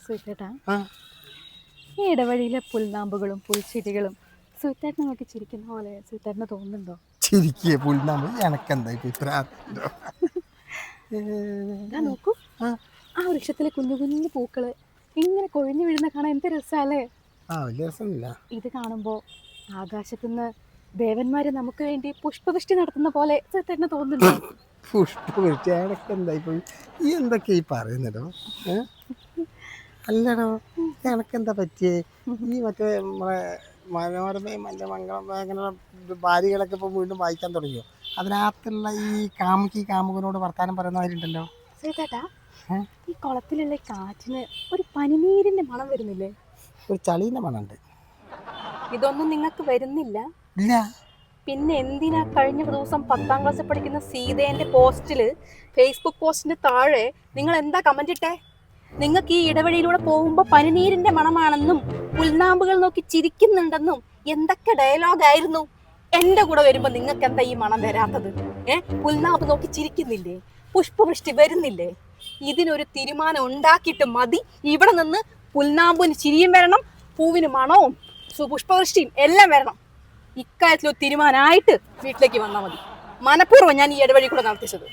സുഹൃത്തേട്ടാ, ആ ഈ ഇടവഴിയിലെ പുൽനാമ്പുകളും പുൽച്ചെടികളും സുഹൃത്തേട്ടനെ നോക്കി ചിരിക്കുന്ന പോലെ സുഹൃത്തേട്ടന് തോന്നുന്നുണ്ടോ? ചിരിക്കേ പുൽനാമ്പ് എനക്കെന്താ ഇപ്പൊ ഇത്ര ഇതാ നോക്കൂ, ആ ആ വൃക്ഷത്തിലെ കുഞ്ഞു കുഞ്ഞു പൂക്കള് ഇങ്ങനെ കൊഴിഞ്ഞു വീഴുന്ന കാണാൻ എന്ത് രസമല്ലേ? വലിയ രസമില്ല. ഇത് കാണുമ്പോ ആകാശത്തുനിന്ന് ദേവന്മാര് നമുക്ക് വേണ്ടി പുഷ്പവൃഷ്ടി നടത്തുന്ന പോലെ സുഹൃത്തേട്ടന് തോന്നുന്നുണ്ടോ? പുഷ്പവൃഷ്ടി എനക്കെന്താ ഇപ്പൊ ഈ എന്തൊക്കെ ഈ പറയുന്നതോ? അല്ലടോ, എനക്കെന്താ പറ്റിയേ? ഈ മറ്റേ നമ്മളെ മനോരമയും മറ്റേ മംഗളം അങ്ങനെയുള്ള ബാരികളൊക്കെ ഇപ്പോൾ വീണ്ടും വായിക്കാൻ തുടങ്ങിയോ? അതിനകത്തുള്ള ഈ കാമുകി കാമുകനോട് വർത്താനം പറയുന്നവരുണ്ടല്ലോ. സുഹൃത്തേട്ടാ, ഈ കുളത്തിലുള്ള കാറ്റിന് ഒരു പനിനീരിന്റെ മണം വരുന്നില്ലേ? ഒരു ചളീൻ്റെ മണമുണ്ട്. ഇതൊന്നും നിങ്ങൾക്ക് വരുന്നില്ല? ഇല്ല. പിന്നെ എന്തിനാ കഴിഞ്ഞ ദിവസം 10ാം ക്ലാസ്സിൽ പഠിക്കുന്ന സീതേന്റെ പോസ്റ്റില്, ഫേസ്ബുക്ക് പോസ്റ്റിന് താഴെ നിങ്ങൾ എന്താ കമന്റ് ഇട്ടേ? നിങ്ങൾക്ക് ഈ ഇടവഴിയിലൂടെ പോകുമ്പോ പനിനീരിന്റെ മണമാണെന്നും പുൽനാമ്പുകൾ നോക്കി ചിരിക്കുന്നുണ്ടെന്നും എന്തൊക്കെ ഡയലോഗായിരുന്നു. എന്റെ കൂടെ വരുമ്പോ നിങ്ങൾക്ക് എന്താ ഈ മണം വരാത്തത്? പുൽനാമ്പ് നോക്കി ചിരിക്കുന്നില്ലേ? പുഷ്പവൃഷ്ടി വരുന്നില്ലേ? ഇതിനൊരു തീരുമാനം ഉണ്ടാക്കിയിട്ട് മതി. ഇവിടെ നിന്ന് പുൽനാമ്പിന് ചിരിയും വരണം, പൂവിന് മണവും പുഷ്പവൃഷ്ടിയും എല്ലാം വരണം. ഇക്കാര്യത്തിൽ ഒരു തീരുമാനമായിട്ട് വീട്ടിലേക്ക് വന്നാൽ മതി. മനഃപൂർവ്വം ഞാൻ ഈ ഇടവഴി കൂടെ നടത്തിച്ചത്.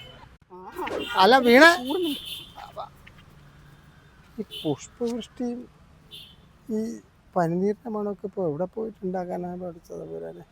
അല്ല വീണ, ഈ പുഷ്പവൃഷ്ടിയും ഈ പനിനീരിൻ്റെ മണമൊക്കെ ഇപ്പോൾ എവിടെ പോയിട്ടുണ്ടാക്കാനാണ് പഠിച്ചത് പോലെ.